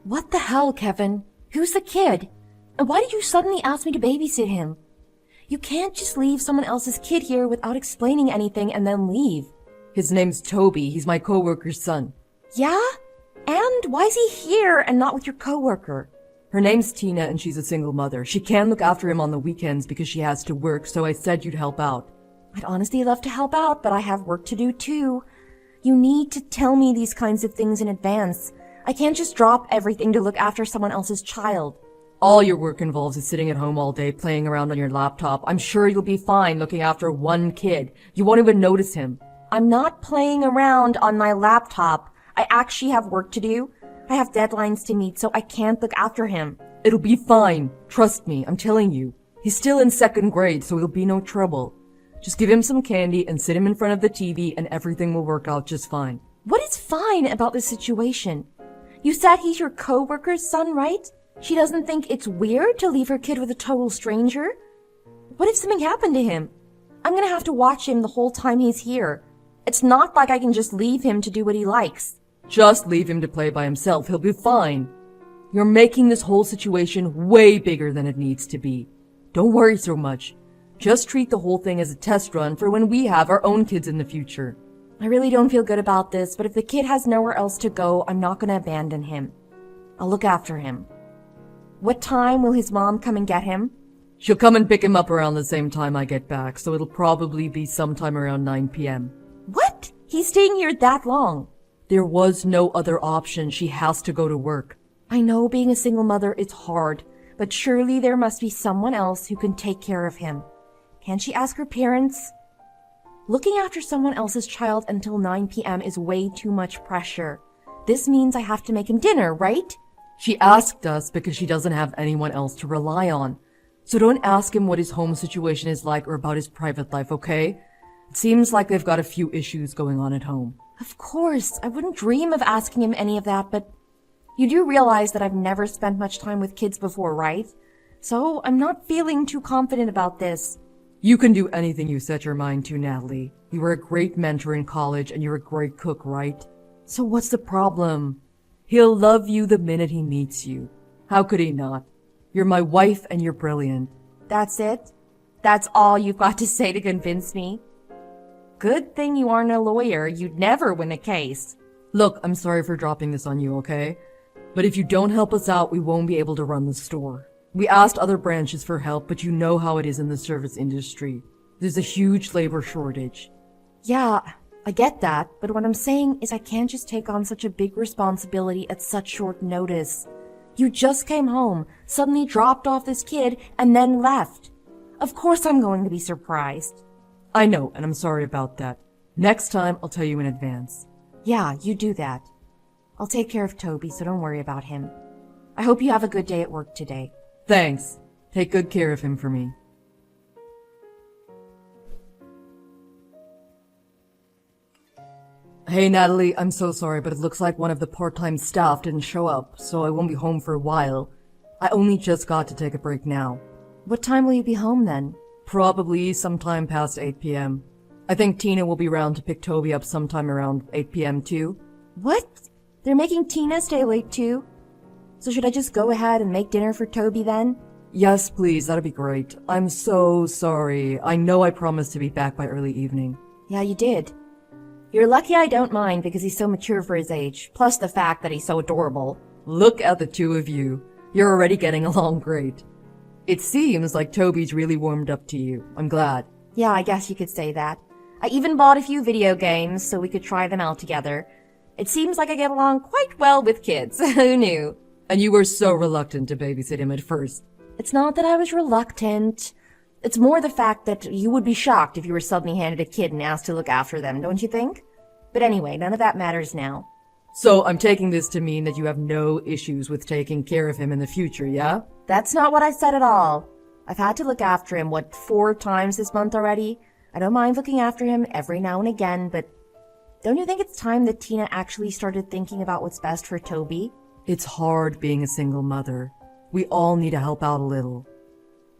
What the hell, Kevin? Who's the kid? And why did you suddenly ask me to babysit him? You can't just leave someone else's kid here without explaining anything and then leave. His name's Toby. He's my coworker's son. Yeah? And why is he here and not with your coworker? Her name's Tina and she's a single mother. She can look after him on the weekends because she has to work, so I said you'd help out. I'd honestly love to help out, but I have work to do too. You need to tell me these kinds of things in advance. I can't just drop everything to look after someone else's child. All your work involves is sitting at home all day playing around on your laptop. I'm sure you'll be fine looking after one kid. You won't even notice him. I'm not playing around on my laptop. I actually have work to do. I have deadlines to meet, so I can't look after him. It'll be fine. Trust me, I'm telling you. He's still in 2nd grade, so he'll be no trouble. Just give him some candy and sit him in front of the TV and everything will work out just fine. What is fine about this situation? You said he's your coworker's son, right? She doesn't think it's weird to leave her kid with a total stranger? What if something happened to him? I'm gonna have to watch him the whole time he's here. It's not like I can just leave him to do what he likes. Just leave him to play by himself. He'll be fine. You're making this whole situation way bigger than it needs to be. Don't worry so much. Just treat the whole thing as a test run for when we have our own kids in the future. I really don't feel good about this, but if the kid has nowhere else to go, I'm not gonna abandon him. I'll look after him. What time will his mom come and get him? She'll come and pick him up around the same time I get back, so it'll probably be sometime around 9 p.m. What? He's staying here that long? There was no other option. She has to go to work. I know being a single mother is hard, but surely there must be someone else who can take care of him. Can't she ask her parents? Looking after someone else's child until 9 p.m. is way too much pressure. This means I have to make him dinner, right? She asked us because she doesn't have anyone else to rely on. So don't ask him what his home situation is like or about his private life, okay? It seems like they've got a few issues going on at home. Of course, I wouldn't dream of asking him any of that, but you do realize that I've never spent much time with kids before, right? So I'm not feeling too confident about this. You can do anything you set your mind to, Natalie. You were a great mentor in college and you're a great cook, right? So what's the problem? He'll love you the minute he meets you. How could he not? You're my wife and you're brilliant. That's it? That's all you've got to say to convince me? Good thing you aren't a lawyer. You'd never win a case. Look, I'm sorry for dropping this on you, okay? But if you don't help us out, we won't be able to run the store. We asked other branches for help, but you know how it is in the service industry. There's a huge labor shortage. Yeah, I get that, but what I'm saying is I can't just take on such a big responsibility at such short notice. You just came home, suddenly dropped off this kid, and then left. Of course I'm going to be surprised. I know, and I'm sorry about that. Next time, I'll tell you in advance. Yeah, you do that. I'll take care of Toby, so don't worry about him. I hope you have a good day at work today. Thanks. Take good care of him for me. Hey Natalie, I'm so sorry, but it looks like one of the part-time staff didn't show up, so I won't be home for a while. I only just got to take a break now. What time will you be home then? Probably sometime past 8 p.m. I think Tina will be around to pick Toby up sometime around 8 p.m. too. What? They're making Tina stay late too? So should I just go ahead and make dinner for Toby then? Yes, please, that'd be great. I'm so sorry. I know I promised to be back by early evening. Yeah, you did. You're lucky I don't mind because he's so mature for his age, plus the fact that he's so adorable. Look at the two of you. You're already getting along great. It seems like Toby's really warmed up to you. I'm glad. Yeah, I guess you could say that. I even bought a few video games so we could try them out together. It seems like I get along quite well with kids. Who knew? And you were so reluctant to babysit him at first. It's not that I was reluctant. It's more the fact that you would be shocked if you were suddenly handed a kid and asked to look after them, don't you think? But anyway, none of that matters now. So I'm taking this to mean that you have no issues with taking care of him in the future, yeah? That's not what I said at all. I've had to look after him, 4 times this month already? I don't mind looking after him every now and again, but don't you think it's time that Tina actually started thinking about what's best for Toby? It's hard being a single mother. We all need to help out a little.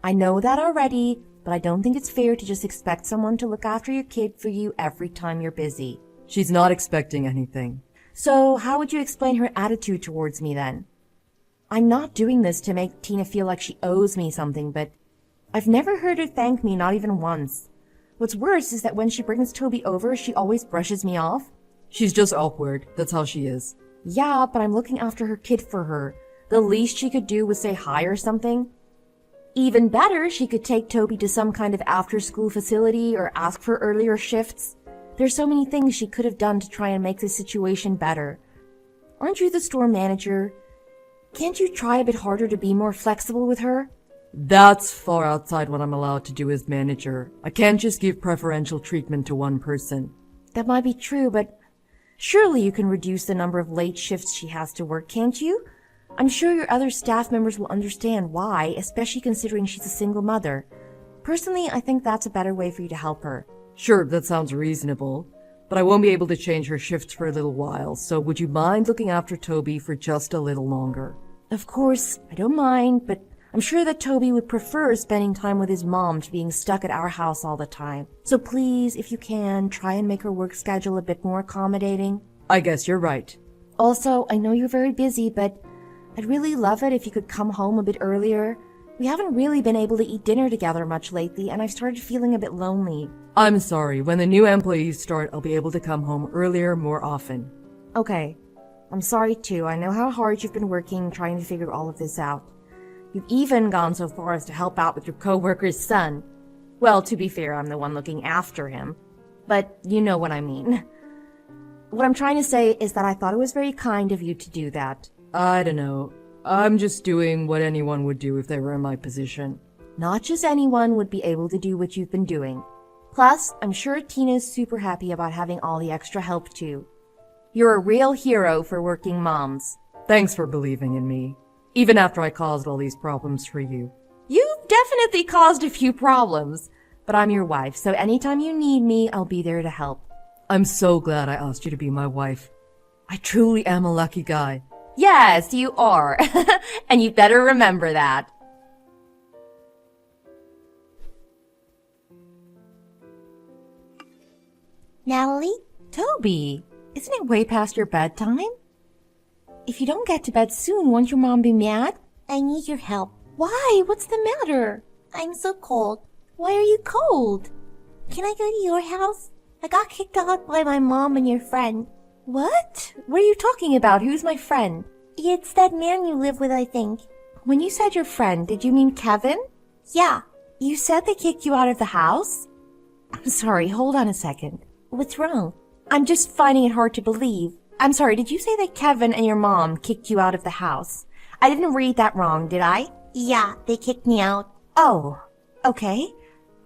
I know that already, but I don't think it's fair to just expect someone to look after your kid for you every time you're busy. She's not expecting anything. So how would you explain her attitude towards me then? I'm not doing this to make Tina feel like she owes me something, but I've never heard her thank me, not even once. What's worse is that when she brings Toby over, she always brushes me off. She's just awkward. That's how she is. Yeah, but I'm looking after her kid for her. The least she could do was say hi or something. Even better, she could take Toby to some kind of after-school facility or ask for earlier shifts. There's so many things she could have done to try and make the situation better. Aren't you the store manager? Can't you try a bit harder to be more flexible with her? That's far outside what I'm allowed to do as manager. I can't just give preferential treatment to one person. That might be true, but surely you can reduce the number of late shifts she has to work, can't you? I'm sure your other staff members will understand why, especially considering she's a single mother. Personally, I think that's a better way for you to help her. Sure, that sounds reasonable, but I won't be able to change her shifts for a little while, so would you mind looking after Toby for just a little longer? Of course, I don't mind, but I'm sure that Toby would prefer spending time with his mom to being stuck at our house all the time. So please, if you can, try and make her work schedule a bit more accommodating. I guess you're right. Also, I know you're very busy, but I'd really love it if you could come home a bit earlier. We haven't really been able to eat dinner together much lately, and I've started feeling a bit lonely. I'm sorry. When the new employees start, I'll be able to come home earlier more often. Okay. I'm sorry too. I know how hard you've been working trying to figure all of this out. You've even gone so far as to help out with your coworker's son. Well, to be fair, I'm the one looking after him. But you know what I mean. What I'm trying to say is that I thought it was very kind of you to do that. I don't know. I'm just doing what anyone would do if they were in my position. Not just anyone would be able to do what you've been doing. Plus, I'm sure Tina's super happy about having all the extra help too. You're a real hero for working moms. Thanks for believing in me, even after I caused all these problems for you. You've definitely caused a few problems, but I'm your wife, so anytime you need me, I'll be there to help. I'm so glad I asked you to be my wife. I truly am a lucky guy. Yes, you are. And you better remember that. Natalie? Toby, isn't it way past your bedtime? If you don't get to bed soon, won't your mom be mad? I need your help. Why? What's the matter? I'm so cold. Why are you cold? Can I go to your house? I got kicked out by my mom and your friend. What? What are you talking about? Who's my friend? It's that man you live with, I think. When you said your friend, did you mean Kevin? Yeah. You said they kicked you out of the house? I'm sorry, hold on a second. What's wrong? I'm just finding it hard to believe. I'm sorry, did you say that Kevin and your mom kicked you out of the house? I didn't read that wrong, did I? Yeah, they kicked me out. Oh, okay.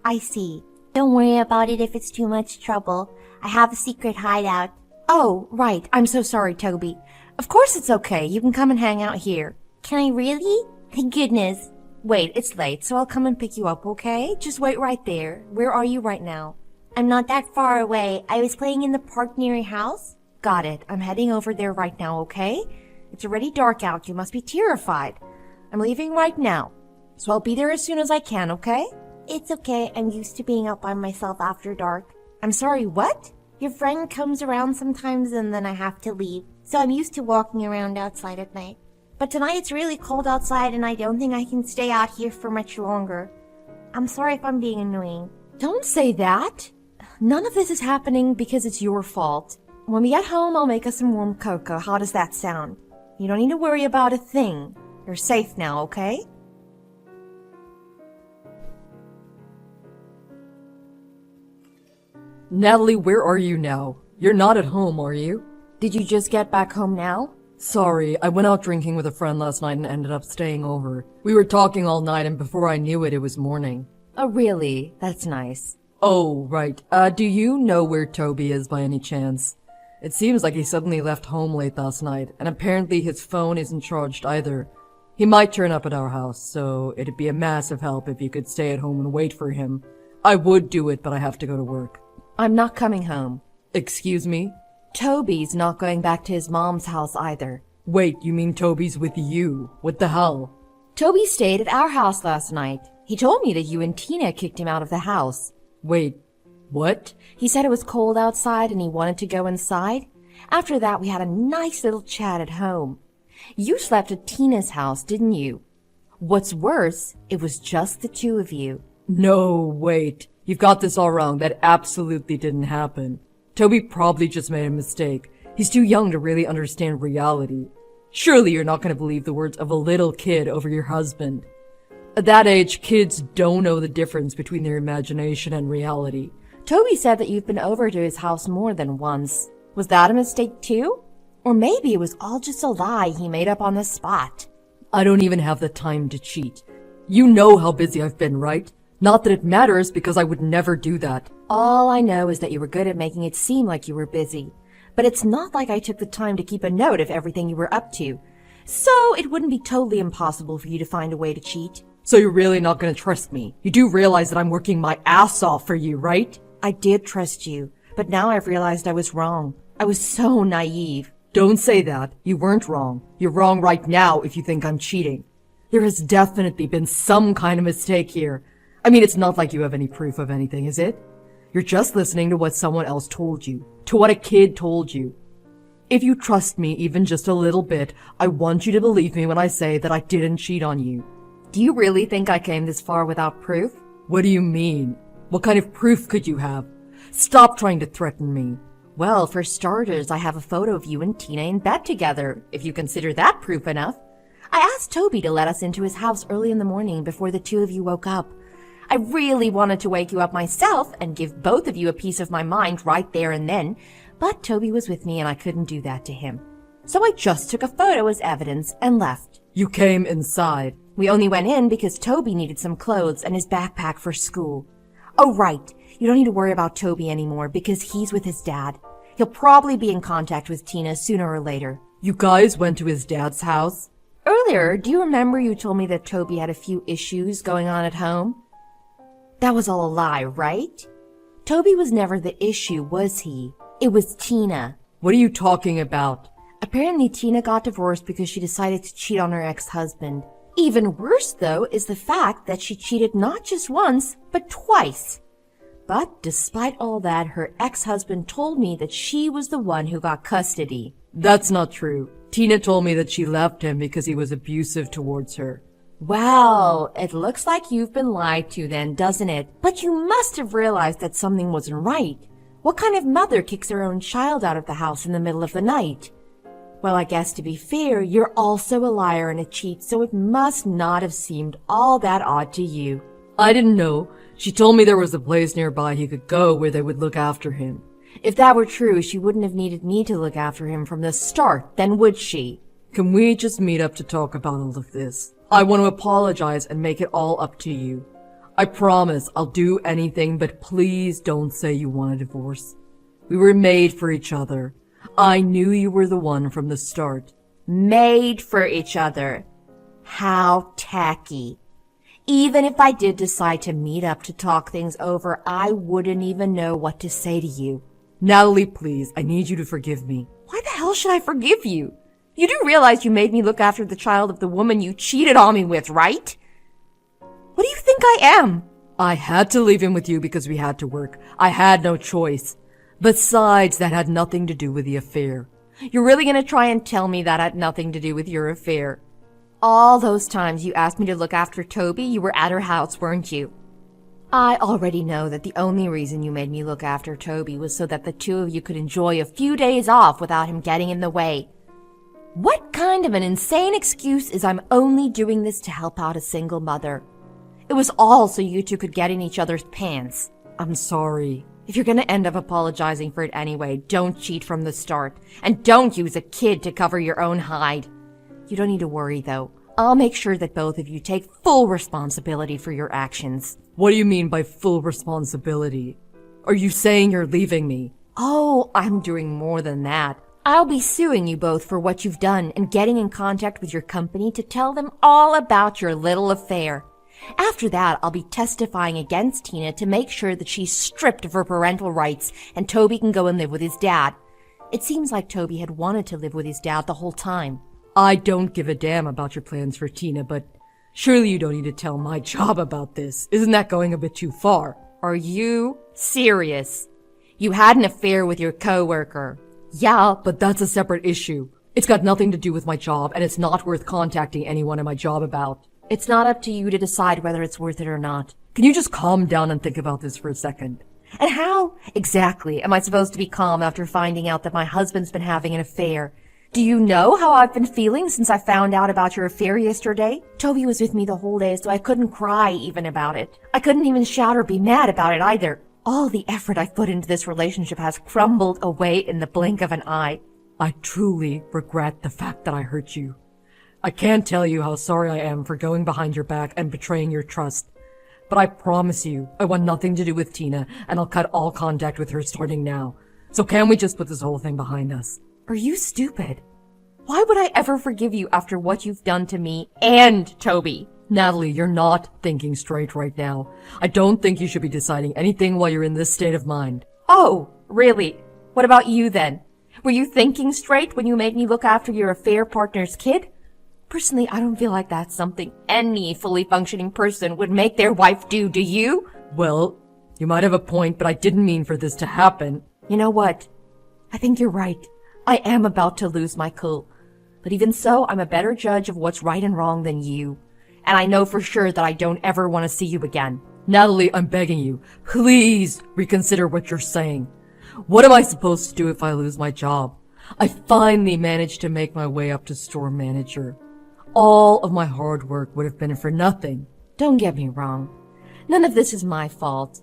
I see. Don't worry about it if it's too much trouble. I have a secret hideout. Oh, right. I'm so sorry, Toby. Of course it's okay. You can come and hang out here. Can I really? Thank goodness. Wait, it's late, so I'll come and pick you up, okay? Just wait right there. Where are you right now? I'm not that far away. I was playing in the park near your house. Got it. I'm heading over there right now, okay? It's already dark out. You must be terrified. I'm leaving right now, so I'll be there as soon as I can, okay? It's okay. I'm used to being out by myself after dark. I'm sorry, what? Your friend comes around sometimes and then I have to leave. So I'm used to walking around outside at night. But tonight it's really cold outside and I don't think I can stay out here for much longer. I'm sorry if I'm being annoying. Don't say that. None of this is happening because it's your fault. When we get home, I'll make us some warm cocoa. How does that sound? You don't need to worry about a thing. You're safe now, okay? Natalie, where are you now? You're not at home, are you? Did you just get back home now? Sorry, I went out drinking with a friend last night and ended up staying over. We were talking all night and before I knew it, it was morning. Oh, really? That's nice. Oh, right. Do you know where Toby is by any chance? It seems like he suddenly left home late last night, and apparently his phone isn't charged either. He might turn up at our house, so it'd be a massive help if you could stay at home and wait for him. I would do it, but I have to go to work. I'm not coming home. Excuse me? Toby's not going back to his mom's house either. Wait, you mean Toby's with you? What the hell? Toby stayed at our house last night. He told me that you and Tina kicked him out of the house. Wait, what? He said it was cold outside and he wanted to go inside. After that, we had a nice little chat at home. You slept at Tina's house, didn't you? What's worse, it was just the two of you. No, wait. You've got this all wrong. That absolutely didn't happen. Toby probably just made a mistake. He's too young to really understand reality. Surely you're not going to believe the words of a little kid over your husband. At that age, kids don't know the difference between their imagination and reality. Toby said that you've been over to his house more than once. Was that a mistake too? Or maybe it was all just a lie he made up on the spot. I don't even have the time to cheat. You know how busy I've been, right? Not that it matters, because I would never do that. All I know is that you were good at making it seem like you were busy. But it's not like I took the time to keep a note of everything you were up to. So it wouldn't be totally impossible for you to find a way to cheat. So you're really not going to trust me? You do realize that I'm working my ass off for you, right? I did trust you, but now I've realized I was wrong. I was so naive. Don't say that. You weren't wrong. You're wrong right now if you think I'm cheating. There has definitely been some kind of mistake here. I mean, it's not like you have any proof of anything, is it? You're just listening to what someone else told you, to what a kid told you. If you trust me even just a little bit, I want you to believe me when I say that I didn't cheat on you. Do you really think I came this far without proof? What do you mean? What kind of proof could you have? Stop trying to threaten me. Well, for starters, I have a photo of you and Tina in bed together, if you consider that proof enough. I asked Toby to let us into his house early in the morning before the two of you woke up. I really wanted to wake you up myself and give both of you a piece of my mind right there and then, but Toby was with me and I couldn't do that to him. So I just took a photo as evidence and left. You came inside. We only went in because Toby needed some clothes and his backpack for school. Oh, right. You don't need to worry about Toby anymore because he's with his dad. He'll probably be in contact with Tina sooner or later. You guys went to his dad's house? Earlier, do you remember you told me that Toby had a few issues going on at home? That was all a lie, right? Toby was never the issue, was he? It was Tina. What are you talking about? Apparently, Tina got divorced because she decided to cheat on her ex-husband. Even worse, though, is the fact that she cheated not just once, but twice. But despite all that, her ex-husband told me that she was the one who got custody. That's not true. Tina told me that she left him because he was abusive towards her. Well, it looks like you've been lied to then, doesn't it? But you must have realized that something wasn't right. What kind of mother kicks her own child out of the house in the middle of the night? Well, I guess to be fair, you're also a liar and a cheat, so it must not have seemed all that odd to you. I didn't know. She told me there was a place nearby he could go where they would look after him. If that were true, she wouldn't have needed me to look after him from the start, then would she? Can we just meet up to talk about all of this? I want to apologize and make it all up to you. I promise I'll do anything, but please don't say you want a divorce. We were made for each other. I knew you were the one from the start. Made for each other. How tacky. Even if I did decide to meet up to talk things over, I wouldn't even know what to say to you. Natalie, please, I need you to forgive me. Why the hell should I forgive you? You do realize you made me look after the child of the woman you cheated on me with, right? What do you think I am? I had to leave him with you because we had to work. I had no choice. Besides, that had nothing to do with the affair. You're really gonna try and tell me that had nothing to do with your affair? All those times you asked me to look after Toby, you were at her house, weren't you? I already know that the only reason you made me look after Toby was so that the two of you could enjoy a few days off without him getting in the way. What kind of an insane excuse is I'm only doing this to help out a single mother? It was all so you two could get in each other's pants. I'm sorry. If you're gonna end up apologizing for it anyway, don't cheat from the start. And don't use a kid to cover your own hide. You don't need to worry, though. I'll make sure that both of you take full responsibility for your actions. What do you mean by full responsibility? Are you saying you're leaving me? Oh, I'm doing more than that. I'll be suing you both for what you've done and getting in contact with your company to tell them all about your little affair. After that, I'll be testifying against Tina to make sure that she's stripped of her parental rights and Toby can go and live with his dad. It seems like Toby had wanted to live with his dad the whole time. I don't give a damn about your plans for Tina, but surely you don't need to tell my job about this. Isn't that going a bit too far? Are you serious? You had an affair with your coworker. Yeah, but that's a separate issue. It's got nothing to do with my job, and it's not worth contacting anyone in my job about. It's not up to you to decide whether it's worth it or not. Can you just calm down and think about this for a second? And how exactly am I supposed to be calm after finding out that my husband's been having an affair? Do you know how I've been feeling since I found out about your affair yesterday? Toby was with me the whole day, so I couldn't cry even about it. I couldn't even shout or be mad about it either. All the effort I've put into this relationship has crumbled away in the blink of an eye. I truly regret the fact that I hurt you. I can't tell you how sorry I am for going behind your back and betraying your trust. But I promise you, I want nothing to do with Tina, and I'll cut all contact with her starting now. So can we just put this whole thing behind us? Are you stupid? Why would I ever forgive you after what you've done to me and Toby? Natalie, you're not thinking straight right now. I don't think you should be deciding anything while you're in this state of mind. Oh, really? What about you then? Were you thinking straight when you made me look after your affair partner's kid? Personally, I don't feel like that's something any fully functioning person would make their wife do you? Well, you might have a point, but I didn't mean for this to happen. You know what? I think you're right. I am about to lose my cool. But even so, I'm a better judge of what's right and wrong than you. And I know for sure that I don't ever want to see you again. Natalie, I'm begging you, please reconsider what you're saying. What am I supposed to do if I lose my job? I finally managed to make my way up to store manager. All of my hard work would have been for nothing. Don't get me wrong. None of this is my fault.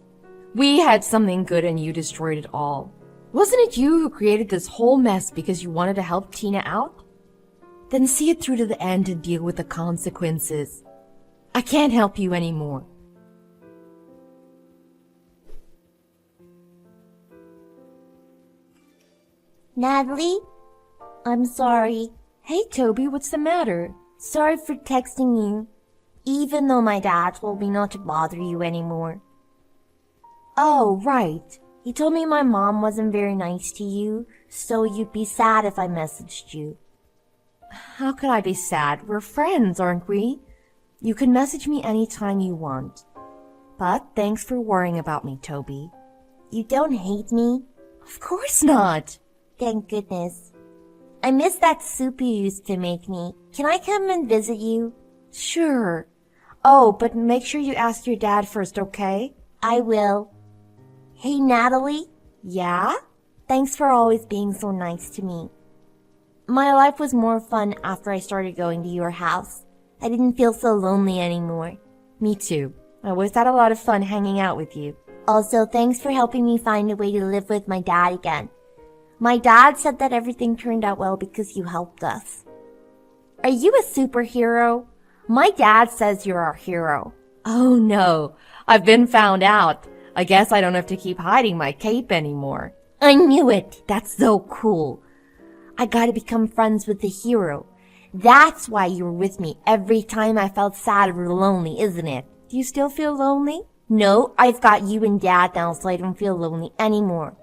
We had something good and you destroyed it all. Wasn't it you who created this whole mess because you wanted to help Tina out? Then see it through to the end and deal with the consequences. I can't help you anymore. Natalie? I'm sorry. Hey, Toby, what's the matter? Sorry for texting you, even though my dad told me not to bother you anymore. Oh, right. He told me my mom wasn't very nice to you, so you'd be sad if I messaged you. How could I be sad? We're friends, aren't we? You can message me anytime you want. But thanks for worrying about me, Toby. You don't hate me? Of course not. Thank goodness. I miss that soup you used to make me. Can I come and visit you? Sure. Oh, but make sure you ask your dad first, okay? I will. Hey, Natalie? Yeah? Thanks for always being so nice to me. My life was more fun after I started going to your house. I didn't feel so lonely anymore. Me too. I always had a lot of fun hanging out with you. Also, thanks for helping me find a way to live with my dad again. My dad said that everything turned out well because you helped us. Are you a superhero? My dad says you're our hero. Oh no, I've been found out. I guess I don't have to keep hiding my cape anymore. I knew it. That's so cool. I gotta become friends with the hero. That's why you were with me every time I felt sad or lonely, isn't it? Do you still feel lonely? No, I've got you and Dad now, so I don't feel lonely anymore.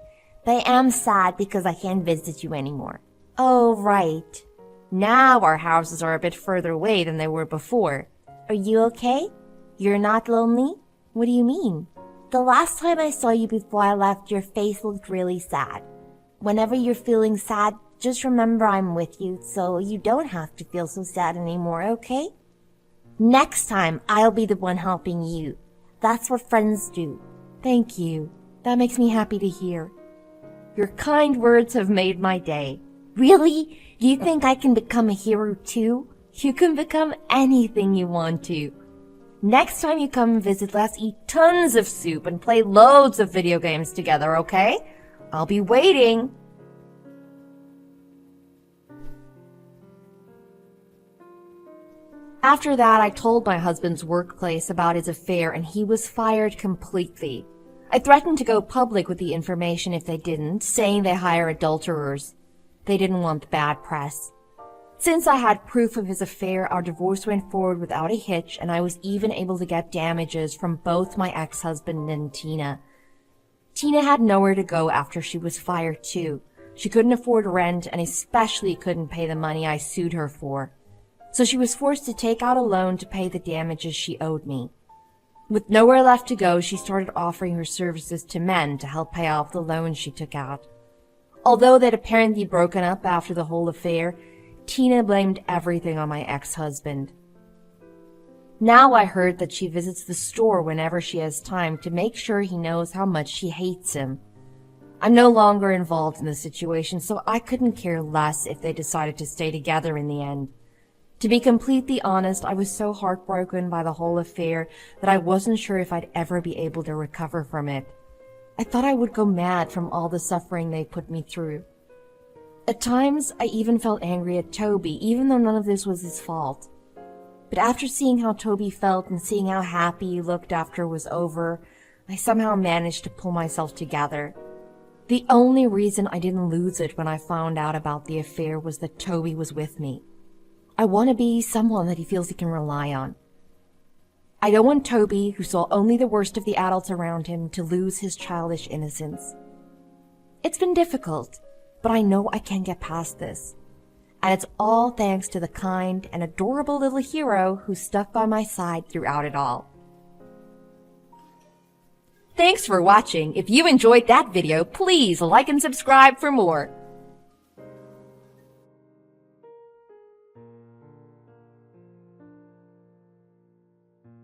But I am sad because I can't visit you anymore. Oh, right. Now our houses are a bit further away than they were before. Are you okay? You're not lonely? What do you mean? The last time I saw you before I left, your face looked really sad. Whenever you're feeling sad, just remember I'm with you, so you don't have to feel so sad anymore, okay? Next time, I'll be the one helping you. That's what friends do. Thank you. That makes me happy to hear. Your kind words have made my day. Really? Do you think I can become a hero too? You can become anything you want to. Next time you come and visit, let's eat tons of soup and play loads of video games together, okay? I'll be waiting. After that, I told my husband's workplace about his affair and he was fired completely. I threatened to go public with the information if they didn't, saying they hire adulterers. They didn't want the bad press. Since I had proof of his affair, our divorce went forward without a hitch, and I was even able to get damages from both my ex-husband and Tina. Tina had nowhere to go after she was fired too. She couldn't afford rent and especially couldn't pay the money I sued her for. So she was forced to take out a loan to pay the damages she owed me. With nowhere left to go, she started offering her services to men to help pay off the loans she took out. Although they'd apparently broken up after the whole affair, Tina blamed everything on my ex-husband. Now I heard that she visits the store whenever she has time to make sure he knows how much she hates him. I'm no longer involved in the situation, so I couldn't care less if they decided to stay together in the end. To be completely honest, I was so heartbroken by the whole affair that I wasn't sure if I'd ever be able to recover from it. I thought I would go mad from all the suffering they put me through. At times, I even felt angry at Toby, even though none of this was his fault. But after seeing how Toby felt and seeing how happy he looked after it was over, I somehow managed to pull myself together. The only reason I didn't lose it when I found out about the affair was that Toby was with me. I want to be someone that he feels he can rely on. I don't want Toby, who saw only the worst of the adults around him, to lose his childish innocence. It's been difficult, but I know I can get past this. And it's all thanks to the kind and adorable little hero who stuck by my side throughout it all. Thanks for watching. If you enjoyed that video, please like and subscribe for more.